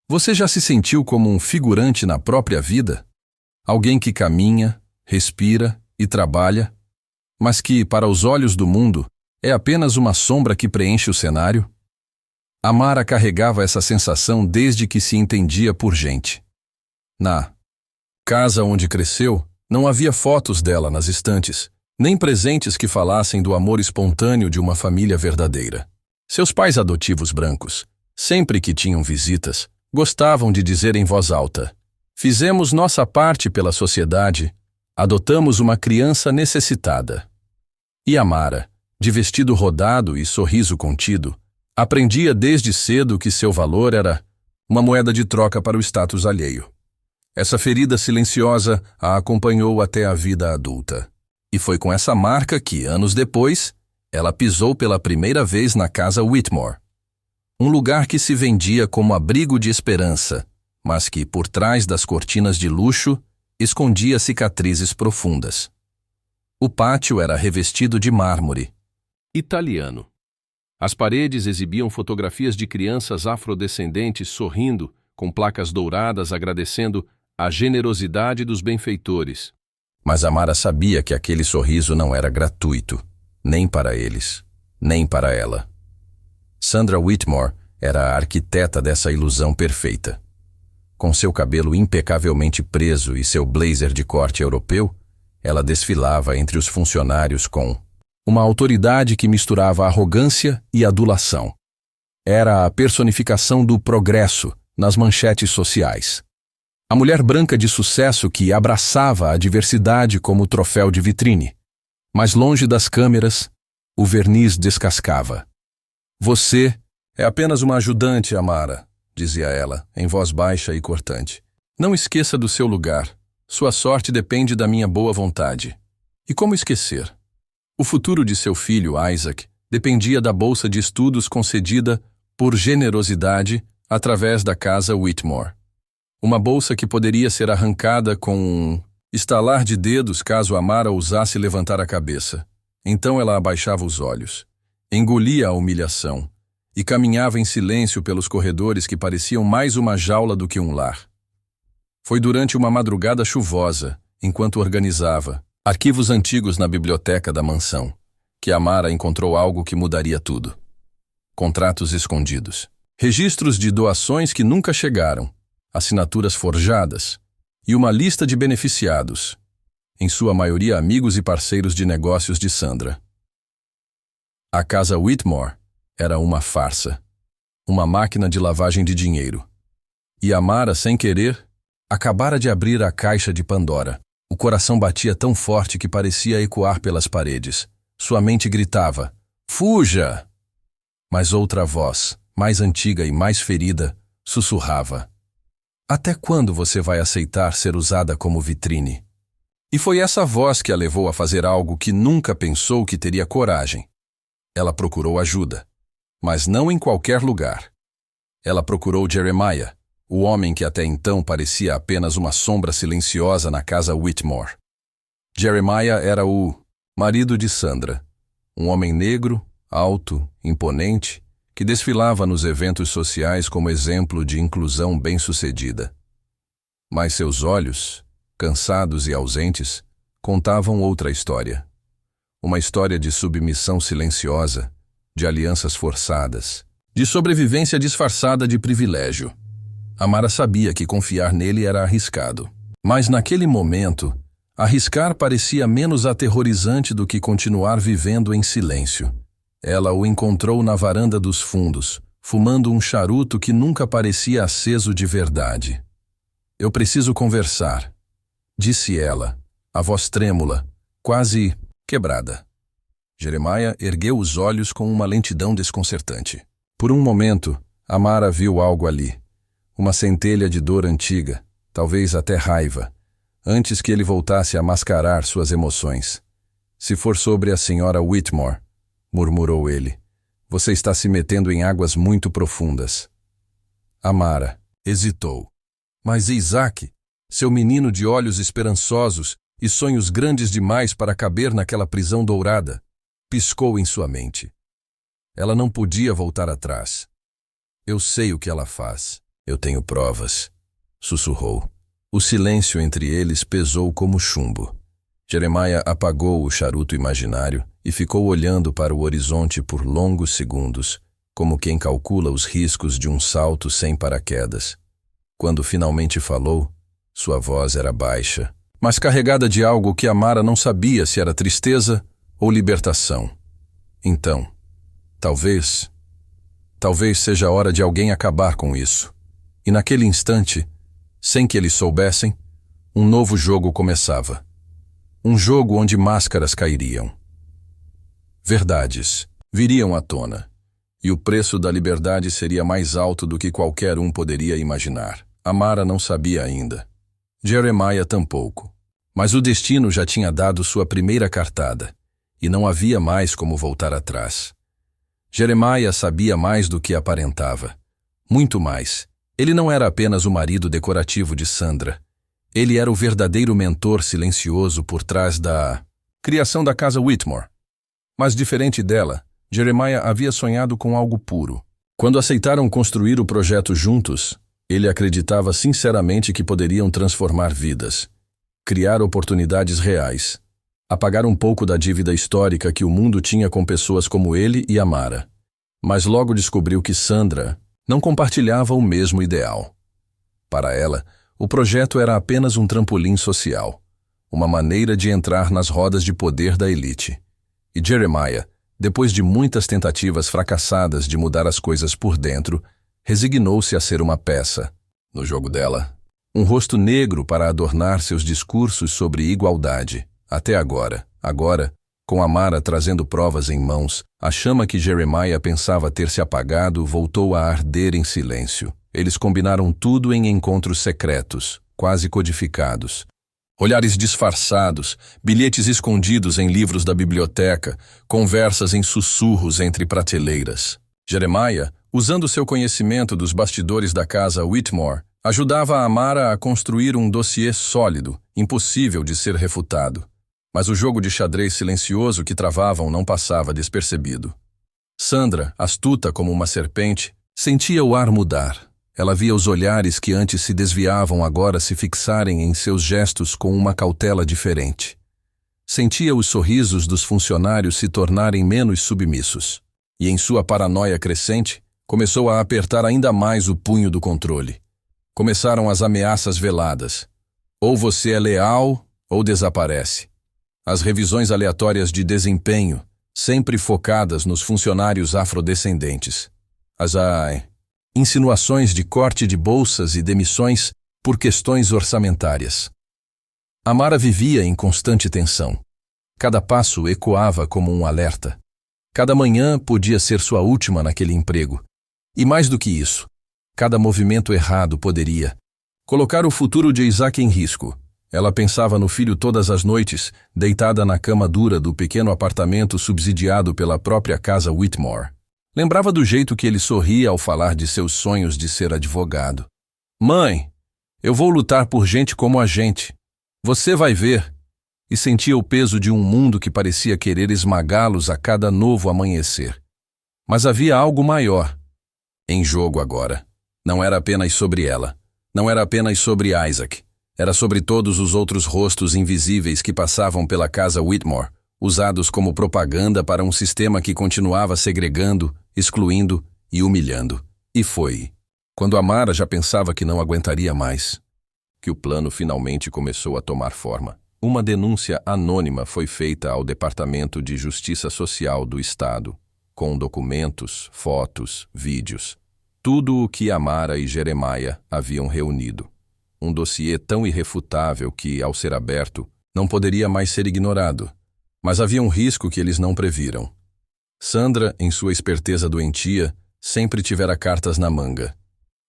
Você já se sentiu como um figurante na própria vida? Alguém que caminha, respira e trabalha, mas que, para os olhos do mundo, é apenas uma sombra que preenche o cenário? Amara carregava essa sensação desde que se entendia por gente. Na casa onde cresceu, não havia fotos dela nas estantes, nem presentes que falassem do amor espontâneo de uma família verdadeira. Seus pais adotivos brancos, sempre que tinham visitas, gostavam de dizer em voz alta: "Fizemos nossa parte pela sociedade, adotamos uma criança necessitada." E Amara, de vestido rodado e sorriso contido, aprendia desde cedo que seu valor era uma moeda de troca para o status alheio. Essa ferida silenciosa a acompanhou até a vida adulta. E foi com essa marca que, anos depois, ela pisou pela primeira vez na casa Whitmore. Um lugar que se vendia como abrigo de esperança, mas que, por trás das cortinas de luxo, escondia cicatrizes profundas. O pátio era revestido de mármore italiano. As paredes exibiam fotografias de crianças afrodescendentes sorrindo, com placas douradas agradecendo a generosidade dos benfeitores. Mas Amara sabia que aquele sorriso não era gratuito, nem para eles, nem para ela. Sandra Whitmore era a arquiteta dessa ilusão perfeita. Com seu cabelo impecavelmente preso e seu blazer de corte europeu, ela desfilava entre os funcionários com uma autoridade que misturava arrogância e adulação. Era a personificação do progresso nas manchetes sociais. A mulher branca de sucesso que abraçava a diversidade como troféu de vitrine. Mas longe das câmeras, o verniz descascava. "Você é apenas uma ajudante, Amara", dizia ela, em voz baixa e cortante. "Não esqueça do seu lugar. Sua sorte depende da minha boa vontade." E como esquecer? O futuro de seu filho, Isaac, dependia da bolsa de estudos concedida por generosidade através da casa Whitmore. Uma bolsa que poderia ser arrancada com um estalar de dedos caso Amara ousasse levantar a cabeça. Então ela abaixava os olhos, engolia a humilhação e caminhava em silêncio pelos corredores que pareciam mais uma jaula do que um lar. Foi durante uma madrugada chuvosa, enquanto organizava arquivos antigos na biblioteca da mansão, que Amara encontrou algo que mudaria tudo. Contratos escondidos, registros de doações que nunca chegaram, assinaturas forjadas e uma lista de beneficiados, em sua maioria amigos e parceiros de negócios de Sandra. A casa Whitmore era uma farsa, uma máquina de lavagem de dinheiro. E Amara, sem querer, acabara de abrir a caixa de Pandora. O coração batia tão forte que parecia ecoar pelas paredes. Sua mente gritava: "Fuja!" Mas outra voz, mais antiga e mais ferida, sussurrava: "Até quando você vai aceitar ser usada como vitrine?" E foi essa voz que a levou a fazer algo que nunca pensou que teria coragem. Ela procurou ajuda, mas não em qualquer lugar. Ela procurou Jeremiah, o homem que até então parecia apenas uma sombra silenciosa na casa Whitmore. Jeremiah era o marido de Sandra, um homem negro, alto, imponente, que desfilava nos eventos sociais como exemplo de inclusão bem-sucedida. Mas seus olhos, cansados e ausentes, contavam outra história. Uma história de submissão silenciosa, de alianças forçadas, de sobrevivência disfarçada de privilégio. Amara sabia que confiar nele era arriscado. Mas naquele momento, arriscar parecia menos aterrorizante do que continuar vivendo em silêncio. Ela o encontrou na varanda dos fundos, fumando um charuto que nunca parecia aceso de verdade. "Eu preciso conversar", disse ela, a voz trêmula, quase quebrada. Jeremiah ergueu os olhos com uma lentidão desconcertante. Por um momento, Amara viu algo ali. Uma centelha de dor antiga, talvez até raiva, antes que ele voltasse a mascarar suas emoções. "Se for sobre a senhora Whitmore", murmurou ele, "você está se metendo em águas muito profundas." Amara hesitou. Mas Isaac, seu menino de olhos esperançosos e sonhos grandes demais para caber naquela prisão dourada, piscou em sua mente. Ela não podia voltar atrás. "Eu sei o que ela faz", Eu tenho provas, sussurrou. O silêncio entre eles pesou como chumbo. Jeremiah apagou o charuto imaginário e ficou olhando para o horizonte por longos segundos, como quem calcula os riscos de um salto sem paraquedas. Quando finalmente falou, sua voz era baixa, mas carregada de algo que Amara não sabia se era tristeza ou libertação. Então, talvez seja a hora de alguém acabar com isso. E naquele instante, sem que eles soubessem, um novo jogo começava. Um jogo onde máscaras cairiam. Verdades viriam à tona, e o preço da liberdade seria mais alto do que qualquer um poderia imaginar. Amara não sabia ainda. Jeremiah tampouco. Mas o destino já tinha dado sua primeira cartada, e não havia mais como voltar atrás. Jeremiah sabia mais do que aparentava. Muito mais. Ele não era apenas o marido decorativo de Sandra. Ele era o verdadeiro mentor silencioso por trás da criação da casa Whitmore. Mas diferente dela, Jeremiah havia sonhado com algo puro. Quando aceitaram construir o projeto juntos, ele acreditava sinceramente que poderiam transformar vidas, criar oportunidades reais, apagar um pouco da dívida histórica que o mundo tinha com pessoas como ele e Amara. Mas logo descobriu que Sandra não compartilhava o mesmo ideal. Para ela, o projeto era apenas um trampolim social, uma maneira de entrar nas rodas de poder da elite. E Jeremiah, depois de muitas tentativas fracassadas de mudar as coisas por dentro, resignou-se a ser uma peça, no jogo dela, um rosto negro para adornar seus discursos sobre igualdade. Até agora, com Amara trazendo provas em mãos, a chama que Jeremiah pensava ter se apagado voltou a arder em silêncio. Eles combinaram tudo em encontros secretos, quase codificados. Olhares disfarçados, bilhetes escondidos em livros da biblioteca, conversas em sussurros entre prateleiras. Jeremiah, usando seu conhecimento dos bastidores da casa Whitmore, ajudava a Amara a construir um dossiê sólido, impossível de ser refutado. Mas o jogo de xadrez silencioso que travavam não passava despercebido. Sandra, astuta como uma serpente, sentia o ar mudar. Ela via os olhares que antes se desviavam agora se fixarem em seus gestos com uma cautela diferente. Sentia os sorrisos dos funcionários se tornarem menos submissos. E em sua paranoia crescente, começou a apertar ainda mais o punho do controle. Começaram as ameaças veladas. Ou você é leal, ou desaparece. As revisões aleatórias de desempenho, sempre focadas nos funcionários afrodescendentes. As insinuações de corte de bolsas e demissões por questões orçamentárias. Amara vivia em constante tensão. Cada passo ecoava como um alerta. Cada manhã podia ser sua última naquele emprego. E mais do que isso, cada movimento errado poderia colocar o futuro de Isaac em risco. Ela pensava no filho todas as noites, deitada na cama dura do pequeno apartamento subsidiado pela própria casa Whitmore. Lembrava do jeito que ele sorria ao falar de seus sonhos de ser advogado. Mãe, eu vou lutar por gente como a gente. Você vai ver. E sentia o peso de um mundo que parecia querer esmagá-los a cada novo amanhecer. Mas havia algo maior em jogo agora. Não era apenas sobre ela. Não era apenas sobre Isaac. Era sobre todos os outros rostos invisíveis que passavam pela casa Whitmore, usados como propaganda para um sistema que continuava segregando, excluindo e humilhando. E foi, quando Amara já pensava que não aguentaria mais, que o plano finalmente começou a tomar forma. Uma denúncia anônima foi feita ao Departamento de Justiça Social do Estado, com documentos, fotos, vídeos, tudo o que Amara e Jeremiah haviam reunido. Um dossiê tão irrefutável que, ao ser aberto, não poderia mais ser ignorado. Mas havia um risco que eles não previram. Sandra, em sua esperteza doentia, sempre tivera cartas na manga.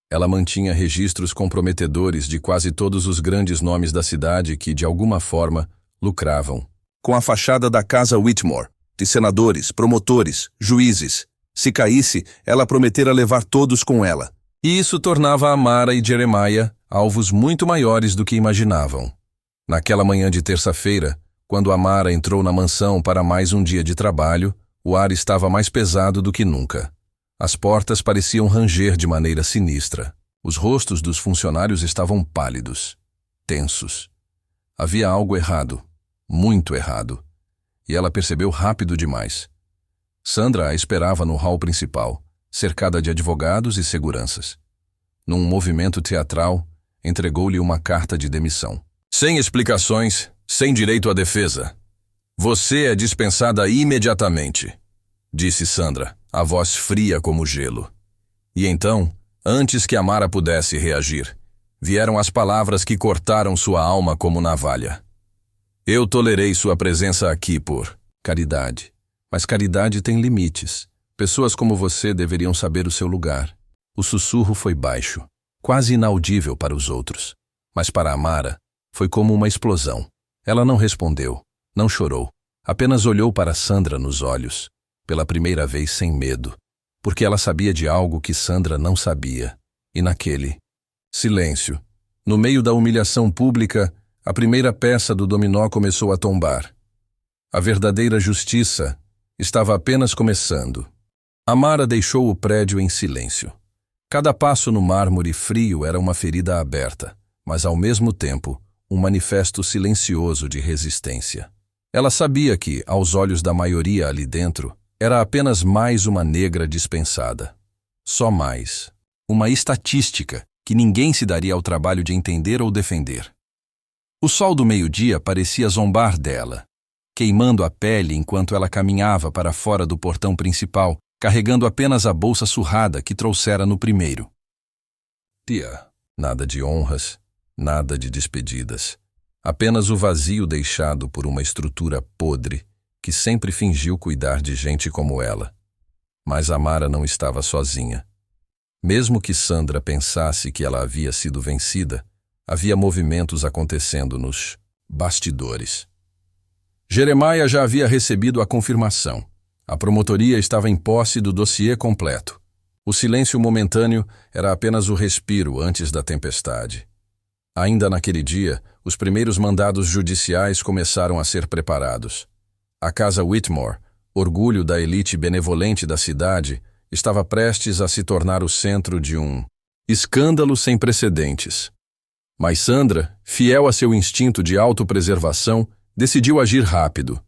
Ela mantinha registros comprometedores de quase todos os grandes nomes da cidade que, de alguma forma, lucravam com a fachada da casa Whitmore, de senadores, promotores, juízes. Se caísse, ela prometera levar todos com ela. E isso tornava Amara e Jeremiah alvos muito maiores do que imaginavam. Naquela manhã de terça-feira, quando Amara entrou na mansão para mais um dia de trabalho, o ar estava mais pesado do que nunca. As portas pareciam ranger de maneira sinistra. Os rostos dos funcionários estavam pálidos, tensos. Havia algo errado, muito errado, e ela percebeu rápido demais. Sandra a esperava no hall principal, cercada de advogados e seguranças. Num movimento teatral, entregou-lhe uma carta de demissão. Sem explicações, sem direito à defesa. Você é dispensada imediatamente, disse Sandra, a voz fria como gelo. E então, antes que Amara pudesse reagir, vieram as palavras que cortaram sua alma como navalha. Eu tolerei sua presença aqui por caridade. Mas caridade tem limites. Pessoas como você deveriam saber o seu lugar. O sussurro foi baixo, quase inaudível para os outros. Mas para Amara, foi como uma explosão. Ela não respondeu, não chorou. Apenas olhou para Sandra nos olhos, pela primeira vez sem medo, porque ela sabia de algo que Sandra não sabia. E naquele silêncio, no meio da humilhação pública, a primeira peça do dominó começou a tombar. A verdadeira justiça estava apenas começando. Amara deixou o prédio em silêncio. Cada passo no mármore frio era uma ferida aberta, mas ao mesmo tempo, um manifesto silencioso de resistência. Ela sabia que, aos olhos da maioria ali dentro, era apenas mais uma negra dispensada. Só mais. Uma estatística que ninguém se daria ao trabalho de entender ou defender. O sol do meio-dia parecia zombar dela, queimando a pele enquanto ela caminhava para fora do portão principal, carregando apenas a bolsa surrada que trouxera no primeiro. Tia, nada de honras, nada de despedidas. Apenas o vazio deixado por uma estrutura podre que sempre fingiu cuidar de gente como ela. Mas Amara não estava sozinha. Mesmo que Sandra pensasse que ela havia sido vencida, havia movimentos acontecendo nos bastidores. Jeremiah já havia recebido a confirmação. A promotoria estava em posse do dossiê completo. O silêncio momentâneo era apenas o respiro antes da tempestade. Ainda naquele dia, os primeiros mandados judiciais começaram a ser preparados. A Casa Whitmore, orgulho da elite benevolente da cidade, estava prestes a se tornar o centro de um escândalo sem precedentes. Mas Sandra, fiel a seu instinto de autopreservação, decidiu agir rápido.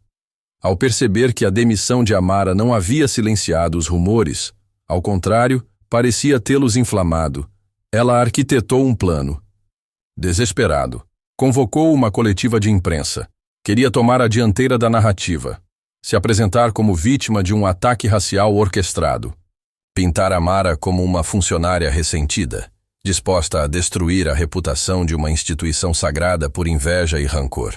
Ao perceber que a demissão de Amara não havia silenciado os rumores, ao contrário, parecia tê-los inflamado, ela arquitetou um plano. Desesperado, convocou uma coletiva de imprensa. Queria tomar a dianteira da narrativa, se apresentar como vítima de um ataque racial orquestrado, pintar Amara como uma funcionária ressentida, disposta a destruir a reputação de uma instituição sagrada por inveja e rancor.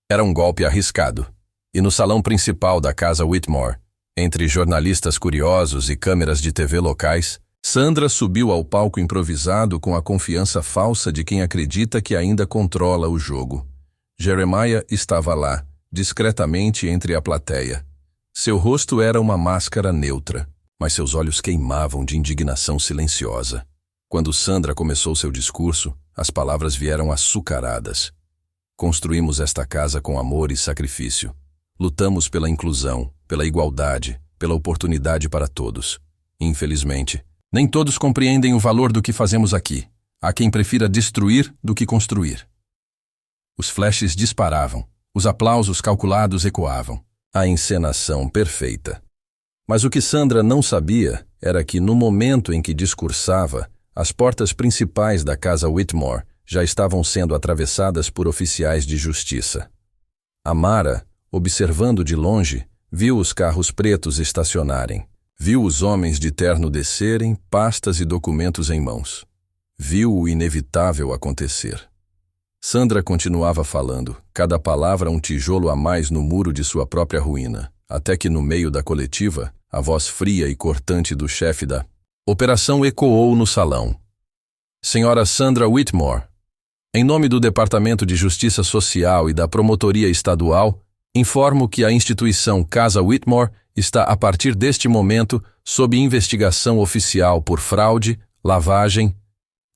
Era um golpe arriscado, e no salão principal da Casa Whitmore, entre jornalistas curiosos e câmeras de TV locais, Sandra subiu ao palco improvisado com a confiança falsa de quem acredita que ainda controla o jogo. Jeremiah estava lá, discretamente entre a plateia. Seu rosto era uma máscara neutra, mas seus olhos queimavam de indignação silenciosa. Quando Sandra começou seu discurso, as palavras vieram açucaradas. Construímos esta casa com amor e sacrifício. Lutamos pela inclusão, pela igualdade, pela oportunidade para todos. Infelizmente, nem todos compreendem o valor do que fazemos aqui. Há quem prefira destruir do que construir. Os flashes disparavam, os aplausos calculados ecoavam. A encenação perfeita. Mas o que Sandra não sabia era que, no momento em que discursava, as portas principais da Casa Whitmore já estavam sendo atravessadas por oficiais de justiça. Amara, observando de longe, viu os carros pretos estacionarem. Viu os homens de terno descerem, pastas e documentos em mãos. Viu o inevitável acontecer. Sandra continuava falando, cada palavra um tijolo a mais no muro de sua própria ruína, até que no meio da coletiva, a voz fria e cortante do chefe da operação ecoou no salão. Senhora Sandra Whitmore, em nome do Departamento de Justiça Social e da Promotoria Estadual, informo que a instituição Casa Whitmore está a partir deste momento sob investigação oficial por fraude, lavagem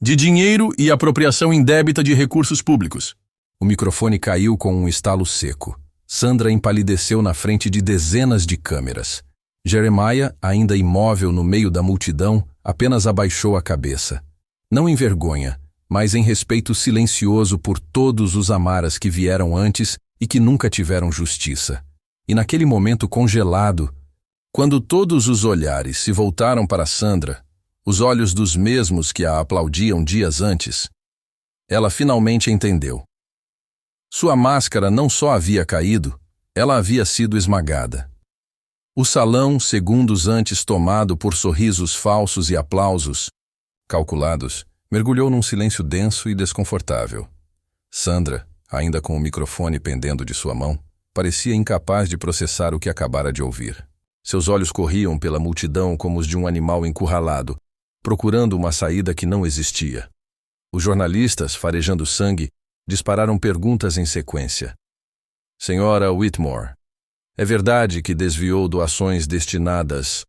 de dinheiro e apropriação indébita de recursos públicos. O microfone caiu com um estalo seco. Sandra empalideceu na frente de dezenas de câmeras. Jeremiah, ainda imóvel no meio da multidão, apenas abaixou a cabeça. não em vergonha, mas em respeito silencioso por todos os Amaras que vieram antes e que nunca tiveram justiça. E naquele momento congelado, quando todos os olhares se voltaram para Sandra, os olhos dos mesmos que a aplaudiam dias antes, ela finalmente entendeu. Sua máscara não só havia caído, ela havia sido esmagada. O salão, segundos antes tomado por sorrisos falsos e aplausos calculados, mergulhou num silêncio denso e desconfortável. Sandra, ainda com o microfone pendendo de sua mão, parecia incapaz de processar o que acabara de ouvir. Seus olhos corriam pela multidão como os de um animal encurralado, procurando uma saída que não existia. Os jornalistas, farejando sangue, dispararam perguntas em sequência. Senhora Whitmore, é verdade que desviou doações destinadas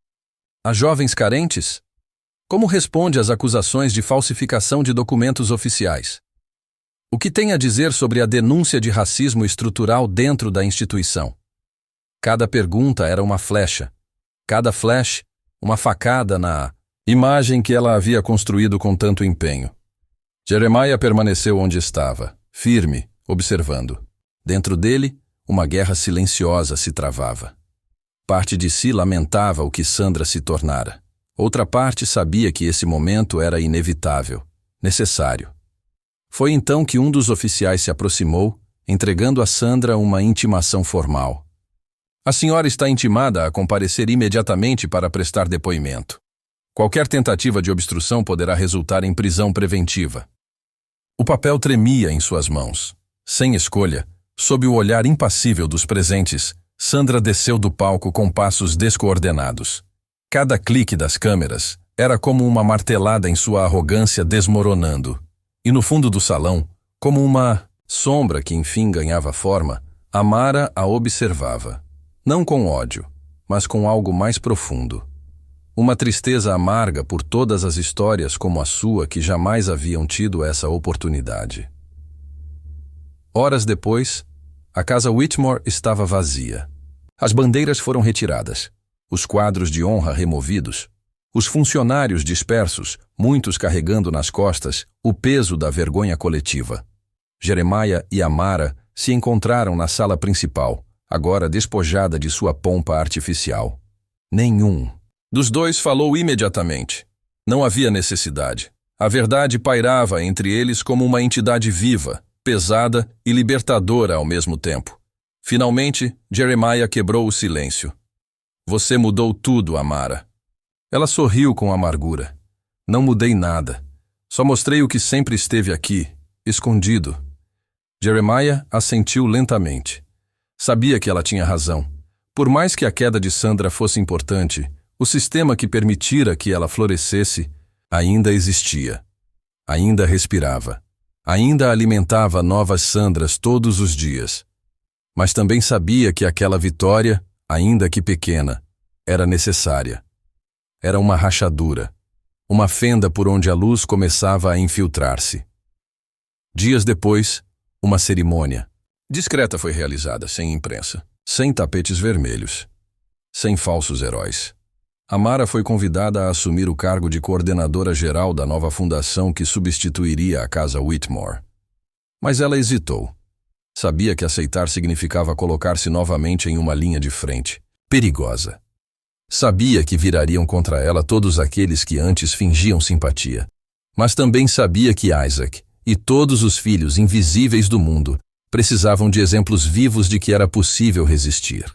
a jovens carentes? Como responde às acusações de falsificação de documentos oficiais? O que tem a dizer sobre a denúncia de racismo estrutural dentro da instituição? Cada pergunta era uma flecha. Cada flash, uma facada na imagem que ela havia construído com tanto empenho. Jeremiah permaneceu onde estava, firme, observando. Dentro dele, uma guerra silenciosa se travava. Parte de si lamentava o que Sandra se tornara. Outra parte sabia que esse momento era inevitável, necessário. Foi então que um dos oficiais se aproximou, entregando a Sandra uma intimação formal. A senhora está intimada a comparecer imediatamente para prestar depoimento. Qualquer tentativa de obstrução poderá resultar em prisão preventiva. O papel tremia em suas mãos. Sem escolha, sob o olhar impassível dos presentes, Sandra desceu do palco com passos descoordenados. Cada clique das câmeras era como uma martelada em sua arrogância desmoronando. E no fundo do salão, como uma sombra que enfim ganhava forma, Amara a observava. Não com ódio, mas com algo mais profundo. Uma tristeza amarga por todas as histórias como a sua que jamais haviam tido essa oportunidade. Horas depois, a casa Whitmore estava vazia. As bandeiras foram retiradas, os quadros de honra removidos, os funcionários dispersos, muitos carregando nas costas o peso da vergonha coletiva. Jeremiah e Amara se encontraram na sala principal, agora despojada de sua pompa artificial. Nenhum dos dois falou imediatamente. Não havia necessidade. A verdade pairava entre eles como uma entidade viva, pesada e libertadora ao mesmo tempo. Finalmente, Jeremiah quebrou o silêncio. Você mudou tudo, Amara. Ela sorriu com amargura. Não mudei nada. Só mostrei o que sempre esteve aqui, escondido. Jeremiah assentiu lentamente. Sabia que ela tinha razão. Por mais que a queda de Sandra fosse importante, o sistema que permitira que ela florescesse ainda existia. Ainda respirava. Ainda alimentava novas Sandras todos os dias. Mas também sabia que aquela vitória, ainda que pequena, era necessária. Era uma rachadura, uma fenda por onde a luz começava a infiltrar-se. Dias depois, uma cerimônia discreta foi realizada, sem imprensa, sem tapetes vermelhos, sem falsos heróis. Amara foi convidada a assumir o cargo de coordenadora geral da nova fundação que substituiria a Casa Whitmore. Mas ela hesitou. Sabia que aceitar significava colocar-se novamente em uma linha de frente, perigosa. Sabia que virariam contra ela todos aqueles que antes fingiam simpatia. Mas também sabia que Isaac e todos os filhos invisíveis do mundo precisavam de exemplos vivos de que era possível resistir,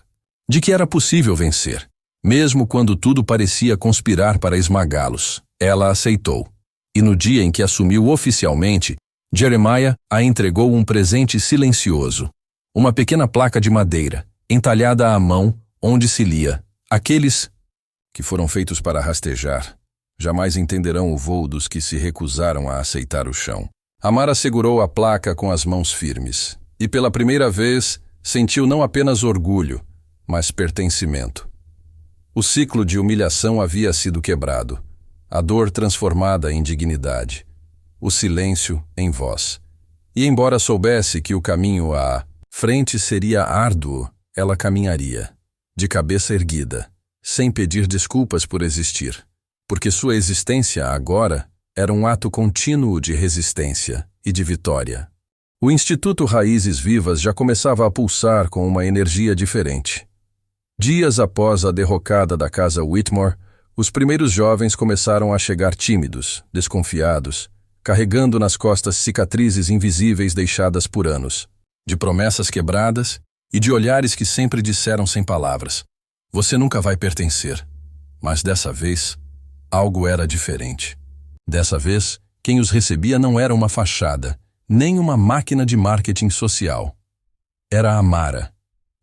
de que era possível vencer. Mesmo quando tudo parecia conspirar para esmagá-los, ela aceitou. E no dia em que assumiu oficialmente, Jeremiah a entregou um presente silencioso. Uma pequena placa de madeira, entalhada à mão, onde se lia: aqueles que foram feitos para rastejar, jamais entenderão o voo dos que se recusaram a aceitar o chão. Amara segurou a placa com as mãos firmes, e pela primeira vez sentiu não apenas orgulho, mas pertencimento. O ciclo de humilhação havia sido quebrado, a dor transformada em dignidade, o silêncio em voz. E embora soubesse que o caminho à frente seria árduo, ela caminharia, de cabeça erguida, sem pedir desculpas por existir, porque sua existência agora era um ato contínuo de resistência e de vitória. O Instituto Raízes Vivas já começava a pulsar com uma energia diferente. Dias após a derrocada da Casa Whitmore, os primeiros jovens começaram a chegar tímidos, desconfiados, carregando nas costas cicatrizes invisíveis deixadas por anos, de promessas quebradas e de olhares que sempre disseram sem palavras: "Você nunca vai pertencer." Mas dessa vez, algo era diferente. Dessa vez, quem os recebia não era uma fachada, nem uma máquina de marketing social. Era Amara,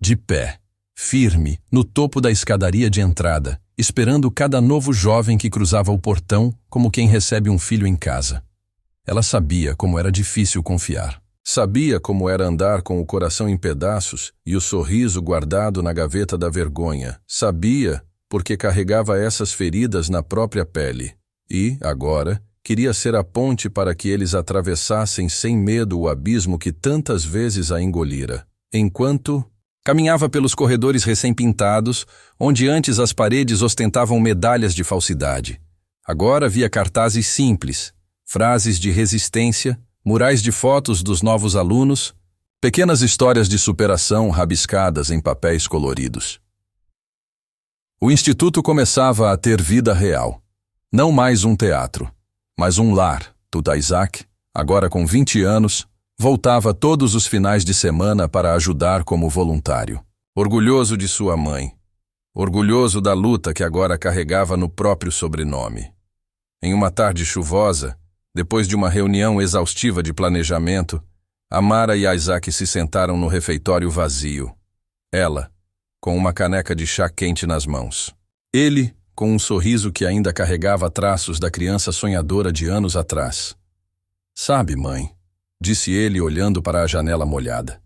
de pé, firme, no topo da escadaria de entrada, esperando cada novo jovem que cruzava o portão como quem recebe um filho em casa. Ela sabia como era difícil confiar. Sabia como era andar com o coração em pedaços e o sorriso guardado na gaveta da vergonha. Sabia porque carregava essas feridas na própria pele. E, agora, queria ser a ponte para que eles atravessassem sem medo o abismo que tantas vezes a engolira. Enquanto caminhava pelos corredores recém-pintados, onde antes as paredes ostentavam medalhas de falsidade. Agora via cartazes simples, frases de resistência, murais de fotos dos novos alunos, pequenas histórias de superação rabiscadas em papéis coloridos. O instituto começava a ter vida real. Não mais um teatro, mas um lar. Isaac, agora com 20 anos, voltava todos os finais de semana para ajudar como voluntário. Orgulhoso de sua mãe. Orgulhoso da luta que agora carregava no próprio sobrenome. Em uma tarde chuvosa, depois de uma reunião exaustiva de planejamento, Amara e Isaac se sentaram no refeitório vazio. Ela, com uma caneca de chá quente nas mãos. Ele, com um sorriso que ainda carregava traços da criança sonhadora de anos atrás. "Sabe, mãe", disse ele olhando para a janela molhada.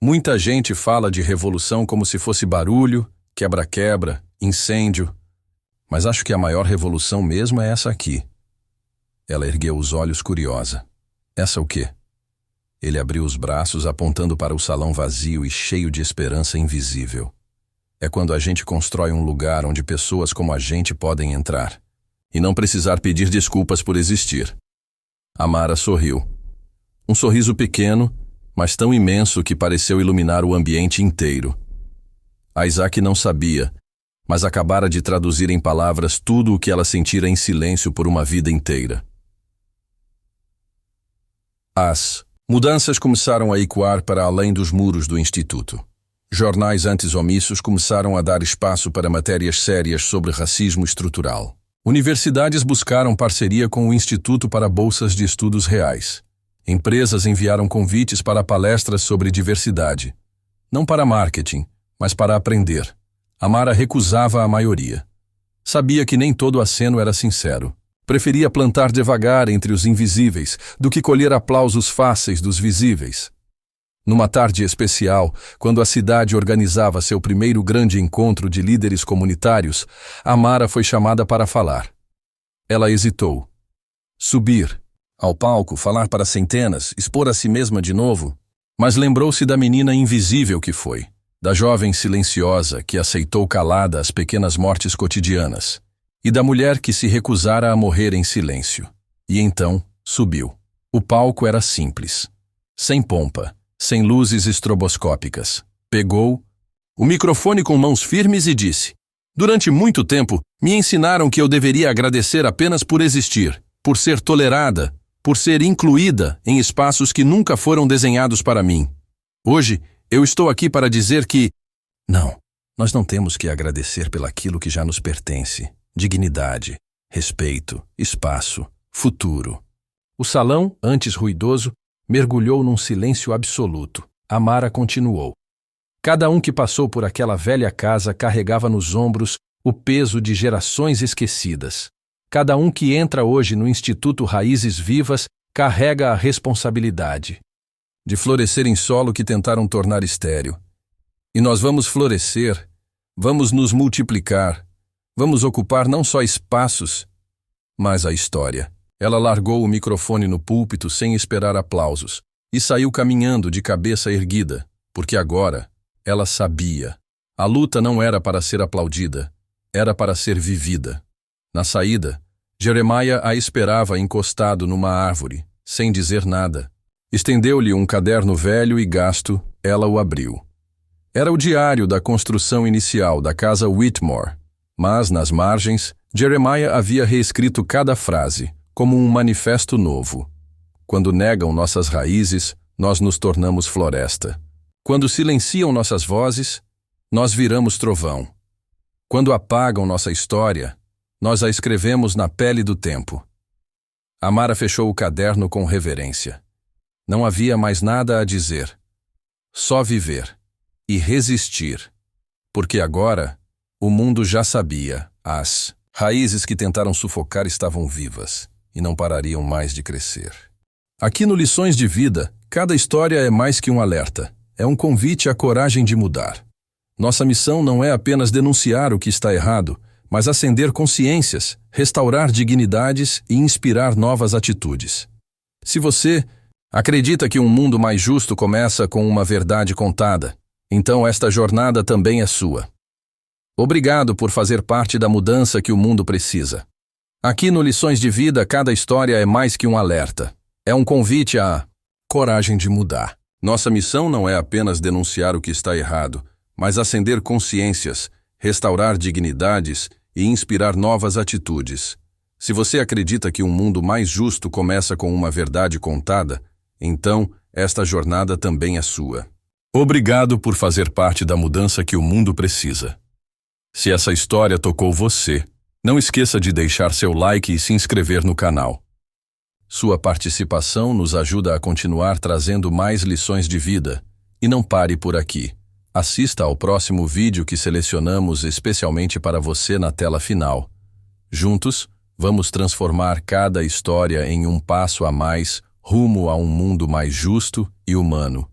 "Muita gente fala de revolução como se fosse barulho, quebra-quebra, incêndio. Mas acho que a maior revolução mesmo é essa aqui." Ela ergueu os olhos curiosa. "Essa o quê?" Ele abriu os braços apontando para o salão vazio e cheio de esperança invisível. "É quando a gente constrói um lugar onde pessoas como a gente podem entrar e não precisar pedir desculpas por existir." Amara sorriu. Um sorriso pequeno, mas tão imenso que pareceu iluminar o ambiente inteiro. Isaac não sabia, mas acabara de traduzir em palavras tudo o que ela sentira em silêncio por uma vida inteira. As mudanças começaram a ecoar para além dos muros do instituto. Jornais antes omissos começaram a dar espaço para matérias sérias sobre racismo estrutural. Universidades buscaram parceria com o Instituto para bolsas de estudos reais. Empresas enviaram convites para palestras sobre diversidade. Não para marketing, mas para aprender. Amara recusava a maioria. Sabia que nem todo aceno era sincero. Preferia plantar devagar entre os invisíveis do que colher aplausos fáceis dos visíveis. Numa tarde especial, quando a cidade organizava seu primeiro grande encontro de líderes comunitários, Amara foi chamada para falar. Ela hesitou. Subir ao palco, falar para centenas, expor a si mesma de novo, mas lembrou-se da menina invisível que foi, da jovem silenciosa que aceitou calada as pequenas mortes cotidianas, e da mulher que se recusara a morrer em silêncio. E então, subiu. O palco era simples, sem pompa, sem luzes estroboscópicas. Pegou o microfone com mãos firmes e disse: "Durante muito tempo, me ensinaram que eu deveria agradecer apenas por existir, por ser tolerada, por ser incluída em espaços que nunca foram desenhados para mim. Hoje, eu estou aqui para dizer que... não, nós não temos que agradecer pelaquilo que já nos pertence. Dignidade, respeito, espaço, futuro." O salão, antes ruidoso, mergulhou num silêncio absoluto. Amara continuou. Cada um que passou por aquela velha casa carregava nos ombros o peso de gerações esquecidas. Cada um que entra hoje no Instituto Raízes Vivas carrega a responsabilidade de florescer em solo que tentaram tornar estéril. E nós vamos florescer, vamos nos multiplicar, vamos ocupar não só espaços, mas a história. Ela largou o microfone no púlpito sem esperar aplausos e saiu caminhando de cabeça erguida, porque agora ela sabia. A luta não era para ser aplaudida, era para ser vivida. Na saída, Jeremiah a esperava encostado numa árvore, sem dizer nada. Estendeu-lhe um caderno velho e gasto, ela o abriu. Era o diário da construção inicial da casa Whitmore, mas, nas margens, Jeremiah havia reescrito cada frase, como um manifesto novo. Quando negam nossas raízes, nós nos tornamos floresta. Quando silenciam nossas vozes, nós viramos trovão. Quando apagam nossa história, nós a escrevemos na pele do tempo. Amara fechou o caderno com reverência. Não havia mais nada a dizer. Só viver e resistir. Porque agora, o mundo já sabia. As raízes que tentaram sufocar estavam vivas e não parariam mais de crescer. Aqui no Lições de Vida, cada história é mais que um alerta. É um convite à coragem de mudar. Nossa missão não é apenas denunciar o que está errado, mas acender consciências, restaurar dignidades e inspirar novas atitudes. Se você acredita que um mundo mais justo começa com uma verdade contada, então esta jornada também é sua. Obrigado por fazer parte da mudança que o mundo precisa. Aqui no Lições de Vida, cada história é mais que um alerta. É um convite à coragem de mudar. Nossa missão não é apenas denunciar o que está errado, mas acender consciências, restaurar dignidades e inspirar novas atitudes. Se você acredita que um mundo mais justo começa com uma verdade contada, então esta jornada também é sua. Obrigado por fazer parte da mudança que o mundo precisa. Se essa história tocou você, não esqueça de deixar seu like e se inscrever no canal. Sua participação nos ajuda a continuar trazendo mais lições de vida. E não pare por aqui. Assista ao próximo vídeo que selecionamos especialmente para você na tela final. Juntos, vamos transformar cada história em um passo a mais rumo a um mundo mais justo e humano.